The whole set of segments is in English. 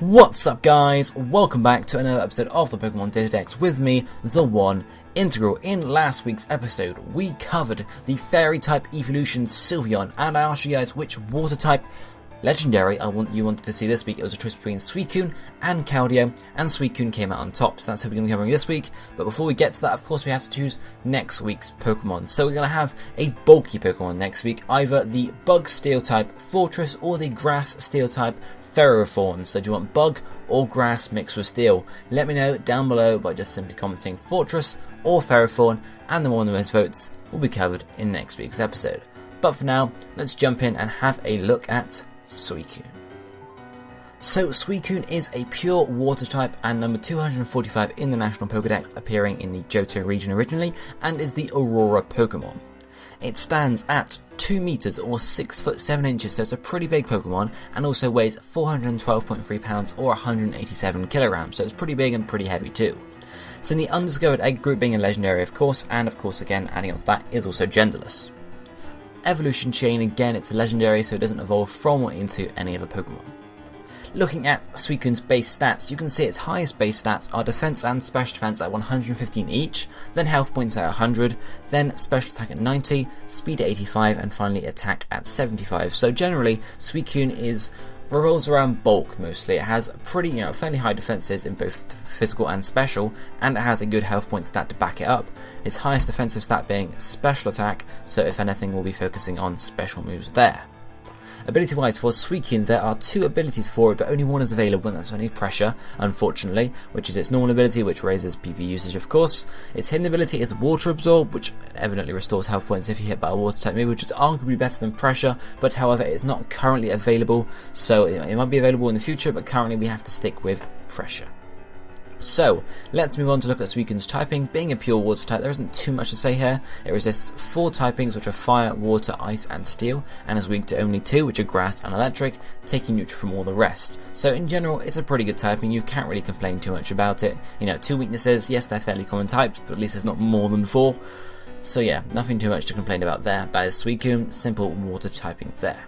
What's up guys, welcome back to another episode of the Pokemon DataDex with me, TheOneIntegral. In last week's episode, we covered the Fairy type evolution Sylveon, and I asked you guys which Water type legendary you wanted to see this week. It was a choice between Suicune and Keldeo, and Suicune came out on top, so that's what we're going to be covering this week. But before we get to that, of course, we have to choose next week's Pokemon. So we're going to have a bulky Pokemon next week, either the Bug Steel type Fortress or the Grass Steel type Ferrothorn. So do you want Bug or Grass mixed with Steel? Let me know down below by just simply commenting Fortress or Ferrothorn, and the one with the most votes will be covered in next week's episode. But for now, let's jump in and have a look at Suicune. So Suicune is a pure water type and number 245 in the National Pokédex, appearing in the Johto region originally, and is the Aurora Pokemon. It stands at 2 meters or 6 foot 7 inches, so it's a pretty big Pokemon, and also weighs 412.3 pounds or 187 kilograms, so it's pretty big and pretty heavy too. It's in the undiscovered egg group, being a legendary of course, and of course again adding on to that is also genderless. Evolution chain, again it's a legendary, so it doesn't evolve from or into any other Pokemon. Looking at Suicune's base stats, you can see its highest base stats are defense and special defense at 115 each, then health points at 100, then special attack at 90, speed at 85, and finally attack at 75. So generally, Suicune revolves around bulk mostly. It has pretty, fairly high defenses in both physical and special, and it has a good health point stat to back it up. Its highest defensive stat being special attack, so if anything we'll be focusing on special moves there. Ability wise for Suicune, there are 2 abilities for it, but only one is available, and that's only Pressure, unfortunately, which is its normal ability, which raises PP usage of course. Its hidden ability is Water Absorb, which evidently restores health points if you hit by a water type move, which is arguably better than Pressure, but however it's not currently available, so it might be available in the future, but currently we have to stick with Pressure. So, let's move on to look at Suicune's typing. Being a pure water type, there isn't too much to say here. It resists 4 typings, which are Fire, Water, Ice, and Steel, and is weak to only 2, which are Grass and Electric, taking neutral from all the rest. So in general, it's a pretty good typing. You can't really complain too much about it. 2 weaknesses, yes they're fairly common types, but at least it's not more than 4. So yeah, nothing too much to complain about there. That is Suicune, simple water typing there.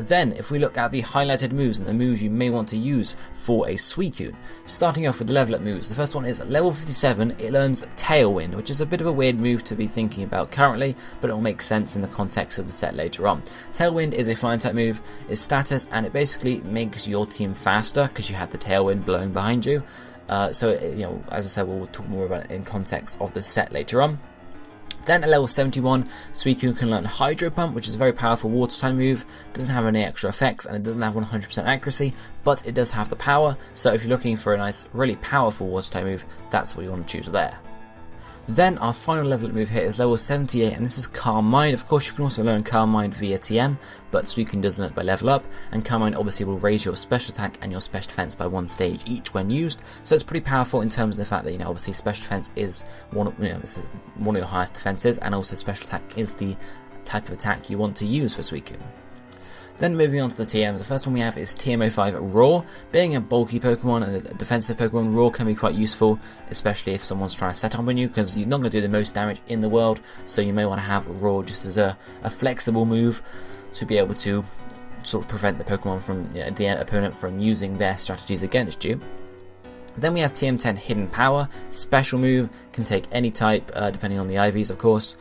Then, if we look at the highlighted moves and the moves you may want to use for a Suicune, starting off with the level up moves. The first one is level 57, it learns Tailwind, which is a bit of a weird move to be thinking about currently, but it will make sense in the context of the set later on. Tailwind is a flying type move, is status, and it basically makes your team faster because you have the Tailwind blowing behind you. As I said, we'll talk more about it in context of the set later on. Then at level 71, Suicune can learn Hydro Pump, which is a very powerful water type move. It doesn't have any extra effects and it doesn't have 100% accuracy, but it does have the power, so if you're looking for a nice, really powerful water type move, that's what you want to choose there. Then our final level up move here is level 78, and this is Calm Mind. Of course you can also learn Calm Mind via TM, but Suicune does learn it by level up, and Calm Mind obviously will raise your special attack and your special defense by 1 stage each when used, so it's pretty powerful in terms of the fact that obviously special defense is this is one of your highest defenses, and also special attack is the type of attack you want to use for Suicune. Then moving on to the TMs, the first one we have is TM05 Roar. Being a bulky Pokemon and a defensive Pokemon, Roar can be quite useful, especially if someone's trying to set up on you, because you're not going to do the most damage in the world, so you may want to have Roar just as a flexible move to be able to sort of prevent the Pokemon from, the opponent from using their strategies against you. Then we have TM10 Hidden Power, special move, can take any type, depending on the IVs of course.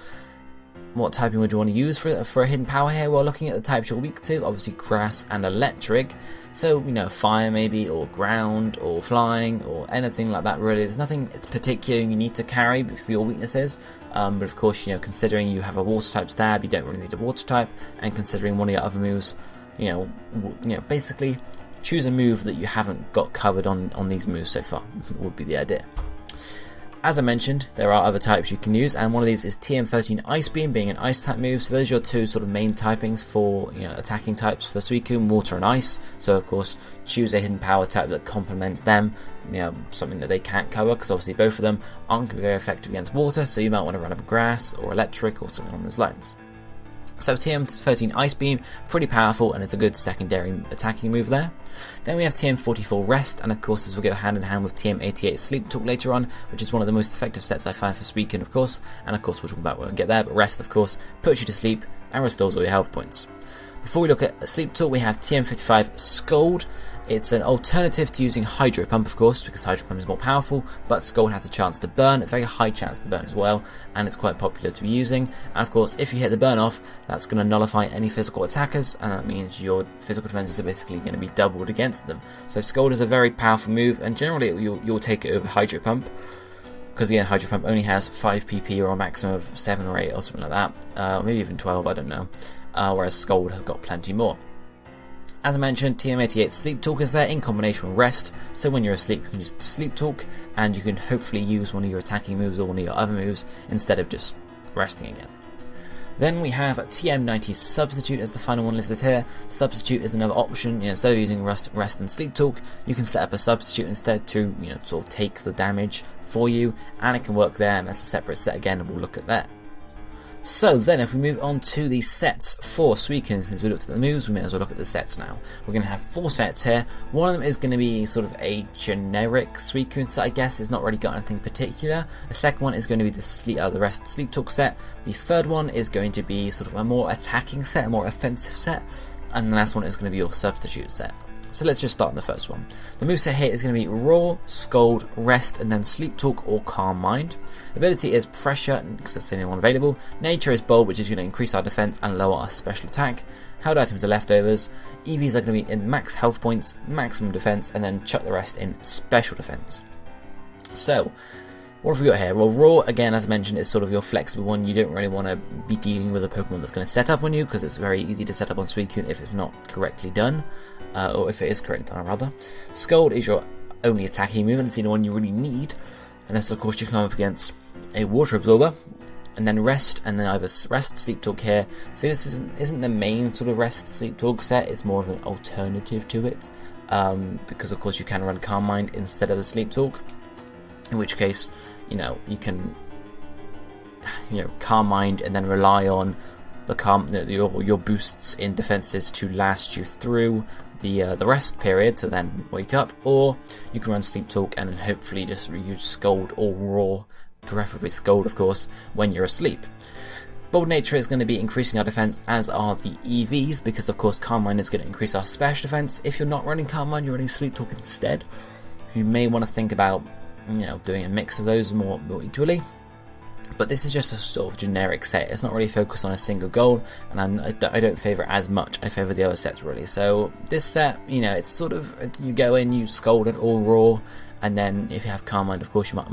What typing would you want to use for a hidden power here? Well, looking at the types you're weak to, obviously Grass and Electric. So, Fire maybe, or Ground, or Flying, or anything like that really. There's nothing particular you need to carry for your weaknesses. But of course, considering you have a Water type stab, you don't really need a Water type. And considering one of your other moves, basically choose a move that you haven't got covered on these moves so far, would be the idea. As I mentioned, there are other types you can use, and one of these is TM13 Ice Beam, being an ice type move. So those are your 2 sort of main typings for attacking types for Suicune, water and ice. So of course choose a hidden power type that complements them, something that they can't cover, because obviously both of them aren't going to be very effective against water, so you might want to run up Grass or Electric or something along those lines. So TM13 Ice Beam, pretty powerful, and it's a good secondary attacking move there. Then we have TM44 Rest, and of course this will go hand in hand with TM88 Sleep Talk later on, which is one of the most effective sets I find for Suicune of course, and of course we'll talk about when we get there, but Rest of course puts you to sleep and restores all your health points. Before we look at Sleep Talk, we have TM55 Scold. It's an alternative to using Hydro Pump, of course, because Hydro Pump is more powerful, but Scold has a chance to burn, a very high chance to burn as well, and it's quite popular to be using. And of course, if you hit the burn off, that's going to nullify any physical attackers, and that means your physical defenses are basically going to be doubled against them. So Scold is a very powerful move, and generally you'll take it over Hydro Pump, because again, Hydro Pump only has 5 PP or a maximum of 7 or 8 or something like that, maybe even 12, I don't know, whereas Scold has got plenty more. As I mentioned, TM88 Sleep Talk is there in combination with Rest, so when you're asleep you can just Sleep Talk, and you can hopefully use one of your attacking moves or one of your other moves instead of just resting again. Then we have TM90 Substitute as the final one listed here. Substitute is another option. Instead of using Rest and Sleep Talk, you can set up a substitute instead to sort of take the damage for you, and it can work there, and that's a separate set again, and we'll look at that. So then if we move on to the sets for Suicune, since we looked at the moves, we may as well look at the sets now. We're going to have 4 sets here. One of them is going to be sort of a generic Suicune set, I guess. It's not really got anything particular. The second one is going to be the Rest Sleep Talk set. The third one is going to be sort of a more attacking set, a more offensive set. And the last one is going to be your substitute set. So let's just start on the first one. The moveset here is going to be Roar, Scold, Rest, and then Sleep Talk or Calm Mind. Ability is Pressure, because that's the only one available. Nature is Bold, which is going to increase our defense and lower our special attack. Held items are leftovers. EVs are going to be in max health points, maximum defense, and then chuck the rest in special defense. So, what have we got here? Well, Roar, again, as I mentioned, is sort of your flexible one. You don't really want to be dealing with a Pokemon that's going to set up on you, because it's very easy to set up on Suicune if it's not correctly done. Or if it is correctly done, rather. Scold is your only attacking move, and it's the one you really need. Unless, of course, you come up against a Water Absorber. And then Rest, and then either Rest, Sleep Talk here. So this isn't the main sort of Rest, Sleep Talk set. It's more of an alternative to it. Because, of course, you can run Calm Mind instead of the Sleep Talk. In which case, you can Calm Mind and then rely on your boosts in defenses to last you through the rest period to then wake up, or you can run Sleep Talk and then hopefully just use Scold or Roar, preferably Scold of course, when you're asleep. Bold Nature is going to be increasing our defense, as are the EVs, because of course Calm Mind is going to increase our special defense. If you're not running Calm Mind, you're running Sleep Talk instead. You may want to think about doing a mix of those more equally. But this is just a sort of generic set. It's not really focused on a single goal, and I don't favour it as much. I favour the other sets really. So this set, it's sort of, you go in, you Scold it or Roar, and then if you have Calm Mind, of course, you might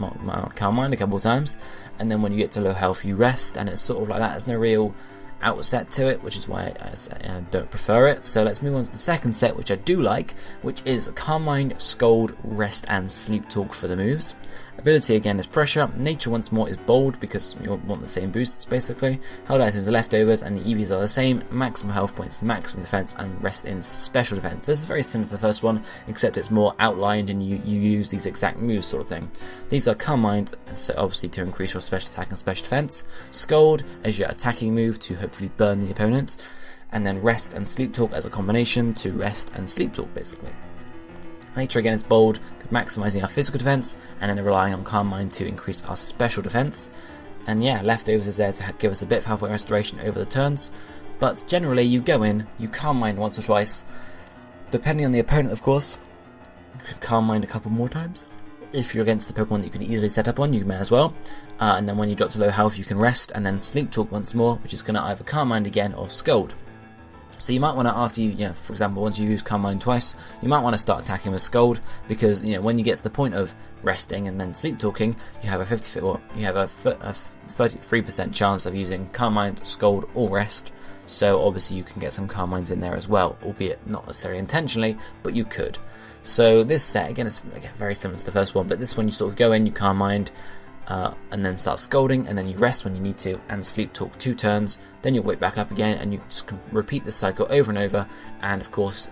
Calm Mind a couple of times, and then when you get to low health, you Rest, and it's sort of like that. There's no real outset to it, which is why I don't prefer it. So let's move on to the second set, which I do like, which is Calm Mind, Scold, Rest, and Sleep Talk for the moves. Ability again is Pressure. Nature once more is Bold, because you want the same boosts basically. Held items are leftovers, and the EVs are the same. Maximum health points, maximum defense, and Rest in special defense. This is very similar to the first one, except it's more outlined and you use these exact moves sort of thing. These are Calm Mind, so obviously to increase your special attack and special defense. Scold as your attacking move to hopefully burn the opponent, and then Rest and Sleep Talk as a combination to Rest and Sleep Talk basically. Nature again is Bold, maximising our physical defense, and then relying on Calm Mind to increase our special defense. And yeah, Leftovers is there to give us a bit of health point restoration over the turns. But generally, you go in, you Calm Mind once or twice, depending on the opponent, of course. You can Calm Mind a couple more times. If you're against the Pokemon that you can easily set up on, you may as well. And then when you drop to low health, you can Rest and then Sleep Talk once more, which is going to either Calm Mind again or Scold. So you might want to, after you, for example, once you use Calm Mind twice, you might want to start attacking with Scold, because when you get to the point of resting and then sleep talking, you have a 33% chance of using Calm Mind, Scold, or Rest. So obviously you can get some Calm Minds in there as well, albeit not necessarily intentionally, but you could. So this set again is very similar to the first one, but this one you sort of go in, you Calm Mind, and then start Scolding, and then you Rest when you need to, and Sleep Talk 2 turns, then you'll wake back up again, and you just repeat this cycle over and over. And of course,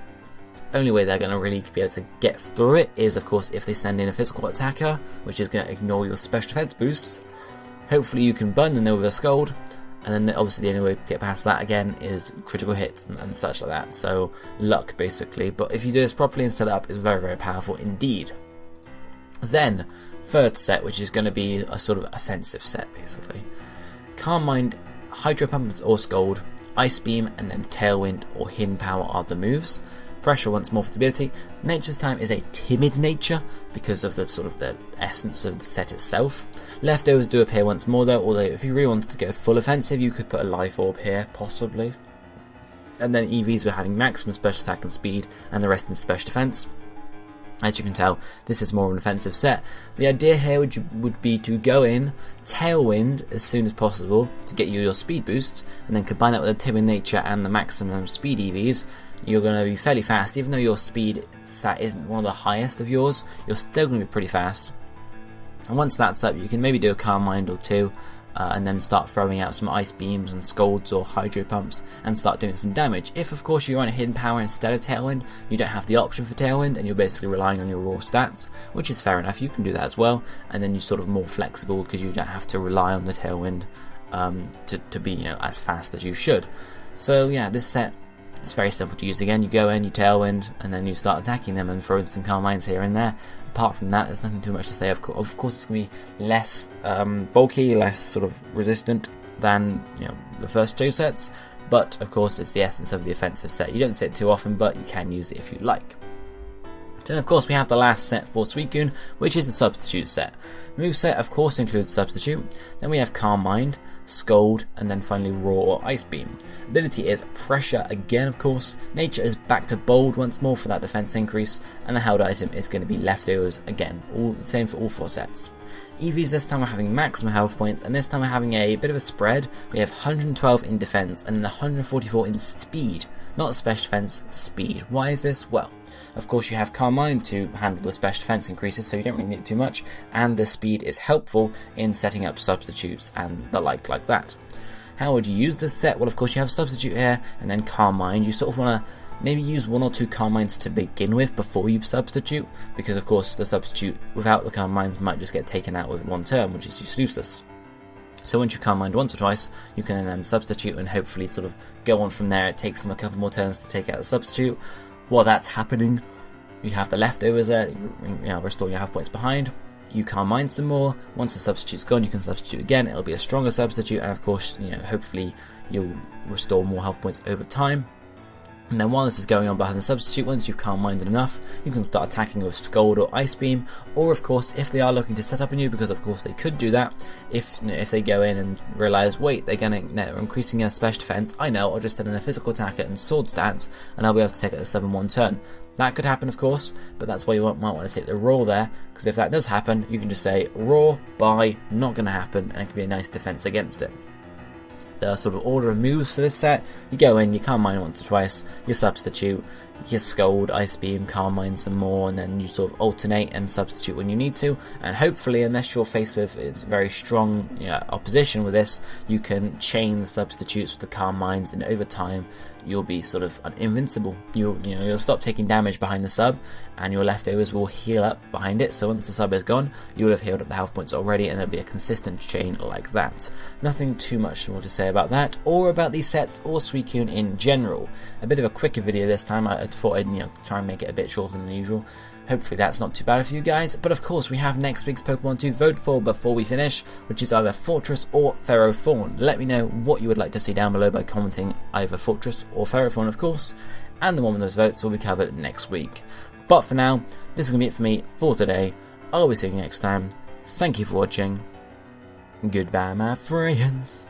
the only way they're going to really be able to get through it is, of course, if they send in a physical attacker, which is going to ignore your special defense boosts. Hopefully you can burn them with a Scold, and then obviously the only way to get past that again is critical hits and such like that. So luck basically, but if you do this properly and set it up, it's very, very powerful indeed. Then third set, which is going to be a sort of offensive set basically. Calm Mind, Hydro Pump or Scold, Ice Beam, and then Tailwind or Hidden Power are the moves. Pressure once more for the ability. Nature's Time is a timid nature because of the sort of the essence of the set itself. Leftovers do appear once more though, although if you really wanted to go full offensive you could put a Life Orb here, possibly. And then EVs were having maximum special attack and speed and the rest in special defense. As you can tell, this is more of an offensive set. The idea here would be to go in, Tailwind as soon as possible to get you your speed boosts, and then combine that with the timid nature and the maximum speed EVs. You're going to be fairly fast. Even though your speed stat isn't one of the highest of yours, you're still going to be pretty fast. And once that's up, you can maybe do a Calm Mind or two, and then start throwing out some Ice Beams and Scalds or Hydro Pumps and start doing some damage. If of course you run a Hidden Power instead of Tailwind, you don't have the option for Tailwind and you're basically relying on your raw stats, which is fair enough, you can do that as well, and then you're sort of more flexible because you don't have to rely on the Tailwind to be, you know, as fast as you should. So yeah, this set, it's very simple to use. Again, you go in, you Tailwind, and then you start attacking them and throwing some Calm Minds here and there. Apart from that, there's nothing too much to say. Of course, it's going to be less bulky, less sort of resistant than, you know, the first two sets. But of course, it's the essence of the offensive set. You don't see it too often, but you can use it if you like. Then of course we have the last set for Suicune, which is the Substitute set. Moveset of course includes Substitute, then we have Calm Mind, Scald, and then finally Raw or Ice Beam. Ability is Pressure again of course, Nature is back to Bold once more for that defense increase, and the held item is going to be Leftovers again, all the same for all four sets. EVs this time we're having maximum health points, and this time we're having a bit of a spread. We have 112 in defense and then 144 in speed. Not special defense, speed. Why is this? Well, of course you have Calm Mind to handle the special defense increases, so you don't really need too much, and the speed is helpful in setting up substitutes and the like that. How would you use this set? Well, of course you have Substitute here, and then Calm Mind. You sort of want to maybe use one or two Calm Minds to begin with before you substitute, because of course the substitute without the Calm Minds might just get taken out with one turn, which is just useless. So once you Calm Mind once or twice, you can then substitute and hopefully sort of go on from there. It takes them a couple more turns to take out the substitute. While that's happening, you have the Leftovers there, you know, restore your health points behind. You Calm Mind some more. Once the substitute's gone, you can substitute again. It'll be a stronger substitute, and of course, you know, hopefully you'll restore more health points over time. And then while this is going on behind the substitute, once you've Calm Minded enough, you can start attacking with Scald or Ice Beam, or of course, if they are looking to set up on you, because of course they could do that, if they go in and realise, wait, they're increasing their special defense, I know, I'll just set in a physical attacker and sword stats, and I'll be able to take it at a 7-1 turn. That could happen, of course, but that's why you might want to take the Raw there, because if that does happen, you can just say, Raw, bye, not going to happen, and it can be a nice defense against it. The sort of order of moves for this set, you go in, you Calm Mind once or twice, you substitute, you Scald, Ice Beam, Calm Mind some more, and then you sort of alternate and substitute when you need to, and hopefully, unless you're faced with very strong opposition with this, you can chain the substitutes with the Calm Minds, and over time you'll be sort of invincible. You'll stop taking damage behind the sub, and your Leftovers will heal up behind it, so once the sub is gone, you will have healed up the health points already, and there'll be a consistent chain like that. Nothing too much more to say about that, or about these sets, or Suicune in general. A bit of a quicker video this time. I thought I'd try and make it a bit shorter than usual. Hopefully that's not too bad for you guys, but of course we have next week's Pokemon to vote for before we finish, which is either Fortress or Ferrothorn. Let me know what you would like to see down below by commenting either Fortress or Ferrothorn, of course, and the one with those votes will be covered next week. But for now, this is going to be it for me for today. I'll be seeing you next time. Thank you for watching. Goodbye, my friends.